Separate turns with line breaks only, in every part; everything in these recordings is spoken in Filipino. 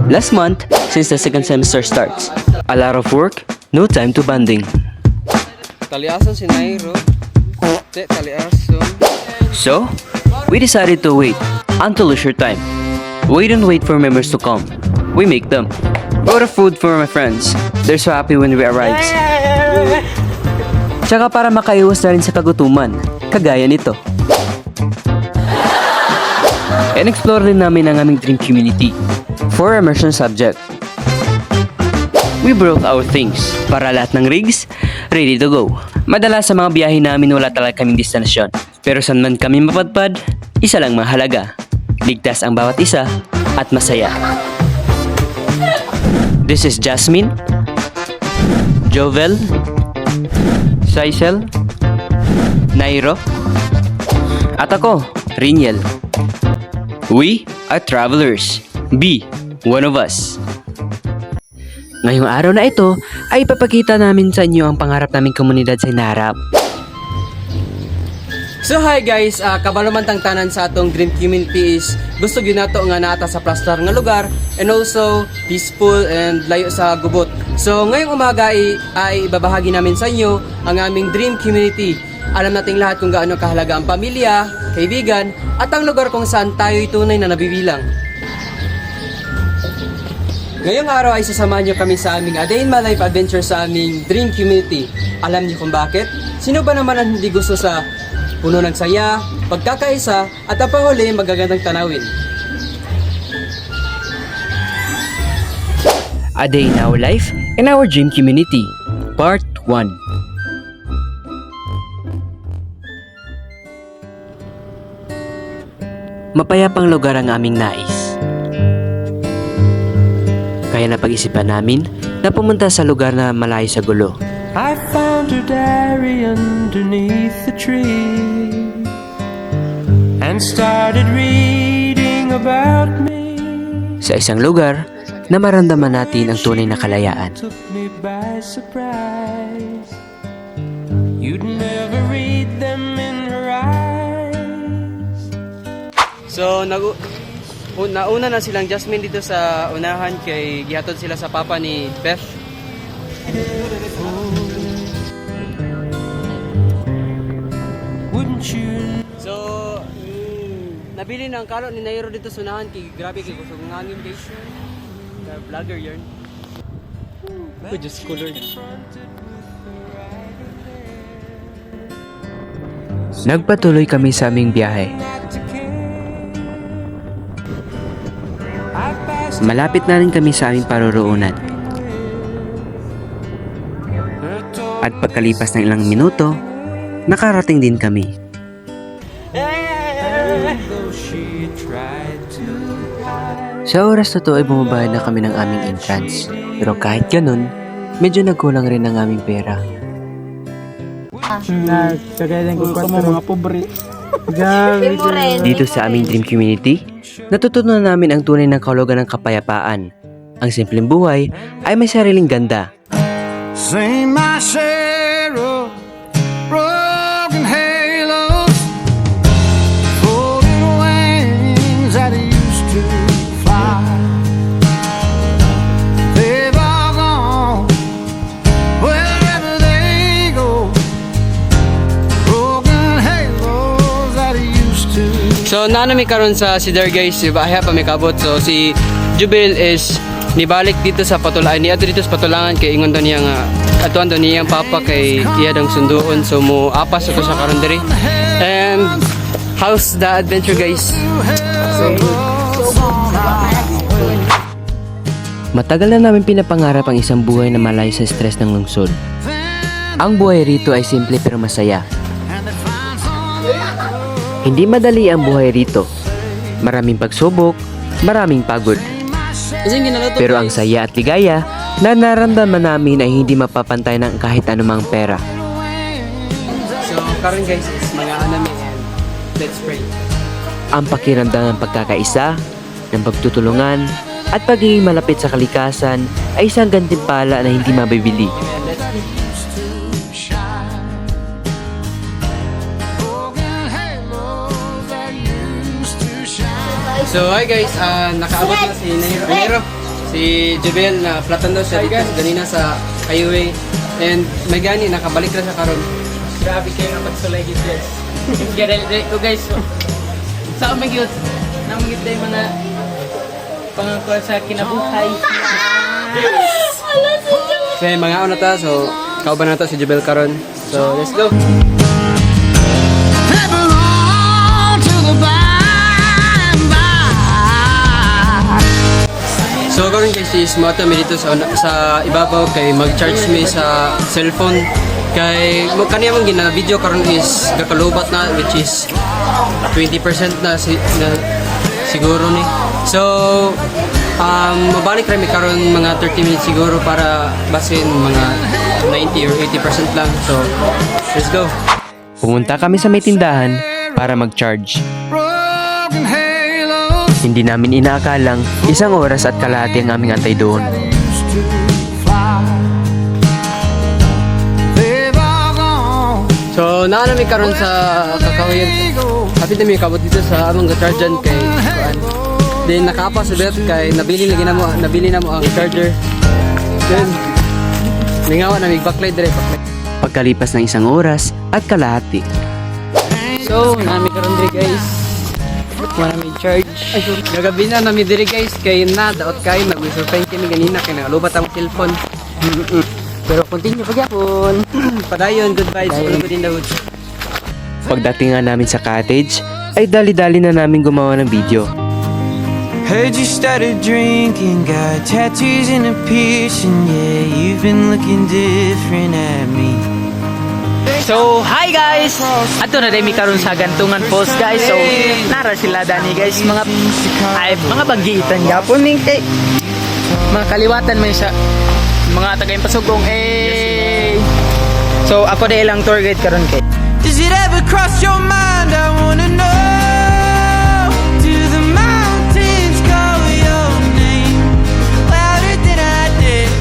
Last month, since the second semester starts, a lot of work, no time to bonding.
Taliason si Nairo. Taliason.
So, we decided to wait until leisure time. We don't wait for members to come. We make them. Brought a food for my friends. They're so happy when we arrive. Tsaka para makaiwas na rin sa kagutuman, kagaya nito. And explore din namin ang aming dream community for immersion subject. We brought our things para lahat ng rigs ready to go. Madalas sa mga biyahe namin wala talaga kaming destinasyon. Pero saan man kami mapadpad, isa lang mahalaga. Ligtas ang bawat isa at masaya. This is Jasmine, Jovel, Saisel, Nairo, at ako, Riniel. We are travelers. Be one of us. Ngayong araw na ito ay ipapakita namin sa inyo ang pangarap naming komunidad sa hinaharap.
So hi guys, kabalo man tang tanan sa atong dream community is gusto gyud nato nga naata sa plastar nga lugar and also peaceful and layo sa gubot. So ngayong umaga ay ibabahagi namin sa inyo ang aming dream community. Alam nating lahat kung gaano kahalaga ang pamilya, kaibigan at ang lugar kung saan tayo'y tunay na nabibilang. Ngayong araw ay sasamahan niyo kami sa aming A Day in My Life adventure sa aming dream community. Alam niyo kung bakit? Sino ba naman ang hindi gusto sa puno ng saya, pagkakaisa, at ang panghuli magagandang tanawin?
A Day in Our Life in Our Dream Community, Part 1. Mapayapang lugar ang aming nais. Kaya napag-isipan namin na pumunta sa lugar na malayo sa gulo.
I found her diary underneath the tree and started reading about me.
Sa isang lugar na maramdaman natin ang tunay na kalayaan.
Took me by surprise. You'd never read them in her eyes.
So nauna na silang Jasmine dito sa unahan kay gihatod sila sa papa ni Beth.
Wouldn't you?
So nabili ng kalo ni Nairo dito sa unahan kay grabe kay kusog ng hangin guys. Vlogger yarn. Just colored.
Nagpatuloy kami sa aming biyahe. Malapit na rin kami sa aming paroroonan. At pagkalipas ng ilang minuto, nakarating din kami. Sa oras na to ay bumabayad na kami ng aming entrance. Pero kahit ganun, medyo nagkulang rin ang aming pera.
Kagaya ko mga pobre.
Dito sa aming dream community, natutunan namin ang tunay ng kahulugan ng kapayapaan. Ang simpleng buhay ay may sariling ganda.
Sing my share of broken halos, folded wings that used to fly. They've all gone wherever they go. Broken halos that used to.
So naano mi karon sa Cedar guys, bahay pa may kabot. So si Jubil is nibalik dito sa Patulangan, niya dito sa Patulangan kay ingon daw niya nga atuan daw niyang papa kay iya dang sunduon, so mo apas ito sa karon diri. And how's the adventure guys?
Matagal na namin pinapangarap ang isang buhay na malayo sa stress ng lungsod. Ang buhay rito ay simple pero masaya. Hindi madali ang buhay rito. Maraming pagsubok, maraming pagod. Pero ang saya at ligaya na naramdaman namin ay hindi mapapantay ng kahit anumang pera.
So karon guys is mga anami and let's pray.
Ang pakiramdam ng pagkakaisa, ng pagtutulungan, at pagiging malapit sa kalikasan ay isang gantimpala na hindi mabibili.
So hi guys, nakaabot na si Nairo. Si Jebel na platan daw siya dito ganina sa highway. And may gani, nakabalik na siya karon.
Grabe kayo na pagsulay guys. Kaya ko guys, sa aming yun, namangit na yung mga pangangkuhan sa kinabuhay.
So mga ano ta, so kauban na to si Jebel karon. So let's go.
Pebble on to the
So karon guys is mo mi dito sa ibabaw kay mag-charge mi sa cellphone kay mo kaniya man gina video karon is gakalubat na which is 20% na, siguro ni. So mabalik ra mi karon mga 30 minutes siguro para basin mga 90 or 80% lang. So let's go.
Pumunta kami sa may tindahan para mag-charge.
broken halos
Hindi namin inaakalang 1 oras at kalahati ang aming antay doon.
used to fly. They've all gone.
So naa mi karon sa Kakawayan. Happy na mi kabot dito sa among chargean kay kuan. Then nakaapa sa bet kay nabili na mo ang charger. Then lingawan na mig backlight dire backlight.
Pagkalipas ng 1 oras at kalahati,
So, nami karon diri guys. Wala may charge.
Gagabi na nami dire guys kay na daot kay nag-surprise kami ganina kay nagalubat ang cellphone.
Pero continue pagyapon.
Padayon, good vibes, all good in the hood.
pagdating nga namin sa cottage, ay dali-dali na namin gumawa ng video.
Heard you started drinking, got tattoos and a piercing. Yeah, you've been looking different at me.
So, hi guys! Ato na rin mi karon sa Gantungan Falls guys. So, nara sila dani guys. Mga bagitan yapon ning kay mga kaliwatan man sa mga tagay pasugong So, ako na ilang tour guide karon kay.
Does it ever cross your mind? I wanna know. Do the mountains call your name louder than I did?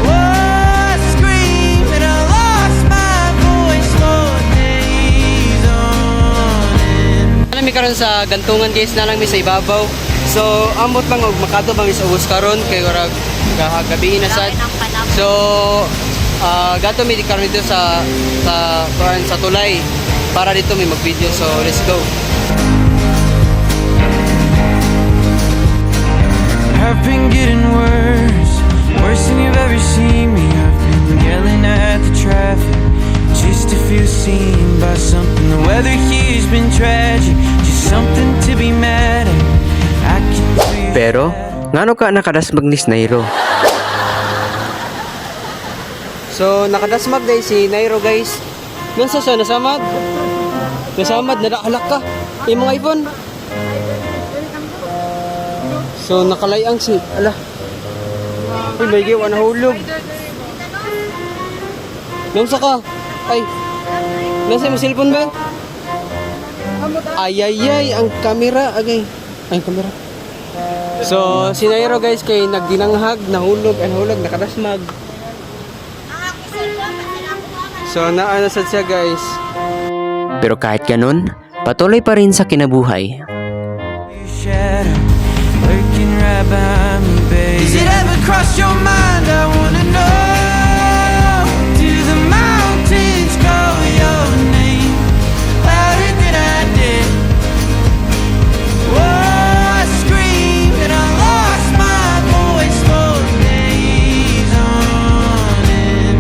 Oh, I scream and I lost my voice for days on end.
Alam mi karon sa Gantungan guys na lang mi sa ibabaw. So ambot lang og makadto ba mi sa ubos karon kay ora gabi na sad. So gato mi karon dito sa tulay para dito may mag-video. So let's go.
I've been getting worse, worse than you've ever seen me. I've been yelling at the traffic just to feel seen by something. The weather here's been tragic, just something to be mad at. I can feel
Pero, ngano ka nakadasmag ni Snairo?
So nakadasmag guys si Nairo guys. Nasa siya nasamad? Nasamad nadakalak ka. Imong iPhone. So nakalayang si ala. Uy, may giwa na hulog. Nasa ka? Ay. Nasa mo cellphone ba? Ay ay ay ang camera agay. Ay camera. So si Nairo guys kay nagdinanghag, nahulog, nakadasmag. So naano sad siya guys.
Pero kahit ganun, patuloy pa rin sa kinabuhay.
your shadow lurking right behind me, baby. Does it ever cross your mind? I wanna know. Do the mountains call your name louder than I did? Oh, I scream and I lost my voice for days on end.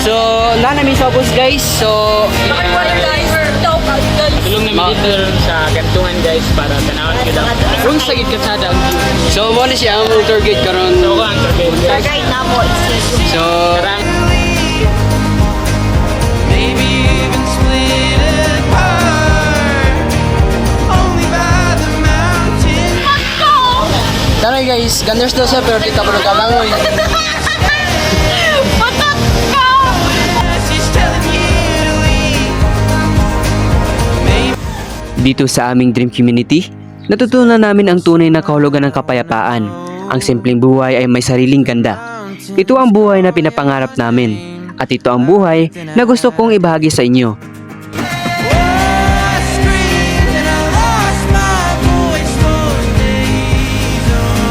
So nanami sa bus guys. So
Tulong namin dito sa Gantungan guys para tanawan kita. Kung sa gid kasada ang view.
so mo ni siya ang tour guide karon.
So, ko ang tour guide.
So
Karang
Maybe even split apart only by the mountain.
tanay guys, gunners daw siya pero di ka pa nagkalangoy.
She's telling you to leave. Maybe
Dito sa aming dream community, natutunan namin ang tunay na kahulugan ng kapayapaan. Ang simpleng buhay ay may sariling ganda. Ito ang buhay na pinapangarap namin. At ito ang buhay na gusto kong ibahagi sa inyo.
I screamed and I lost my voice for days on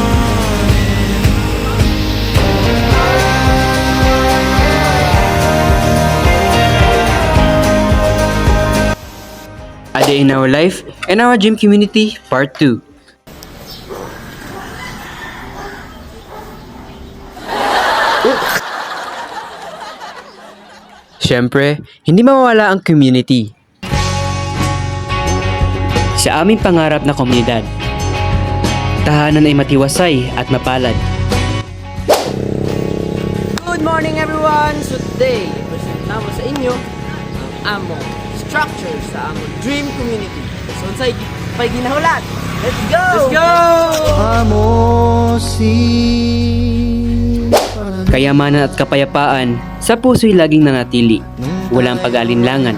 A Day in Our Life and Our Gym Community Part 2. Siyempre, hindi mawawala ang community. Sa aming pangarap na komunidad, tahanan ay matiwasay at mapalad.
Good morning everyone! So today, present namo sa inyo ang among structure sa among dream community. So unsay pay ginahulat? Let's go! Let's go!
Kayamanan at kapayapaan sa puso'y laging nanatili. Walang pag-alinlangan.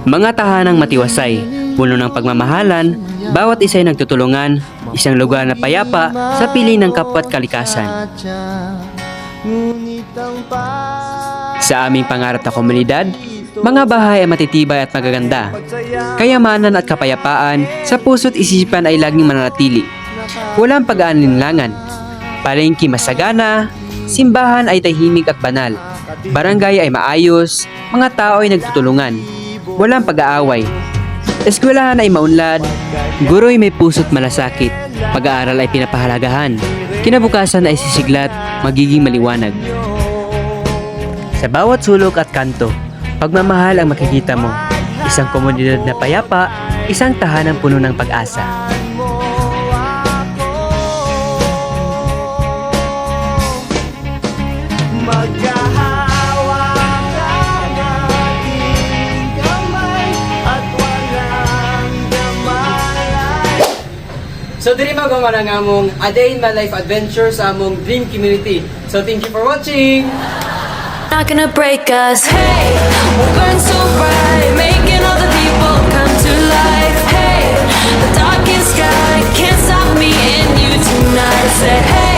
Mga tahanang matiwasay, puno ng pagmamahalan, bawat isa'y nagtutulungan, isang lugar na payapa sa piling ng kapwa't kalikasan. Sa aming pangarap na komunidad, mga bahay ay matitibay at magaganda. Kayamanan at kapayapaan sa puso't isipan ay laging mananatili. Walang pag-aalinlangan. Palengke masagana, simbahan ay tahimik at banal. Barangay ay maayos, mga tao ay nagtutulungan. Walang pag-aaway. Eskwelahan ay maunlad, guro ay may puso't malasakit. Pag-aaral ay pinapahalagahan. Kinabukasan ay sisiglat, magiging maliwanag. Sa bawat sulok at kanto, pagmamahal ang makikita mo. Isang komunidad na payapa, isang tahanang puno ng pag-asa.
So diri magawa na nga among A Day in My Life adventure sa among dream community. So thank you for watching!
Not gonna break us. Hey, we'll burn so bright, making all the people come to life. Hey, the darkest sky can't stop me and you tonight. I said, hey.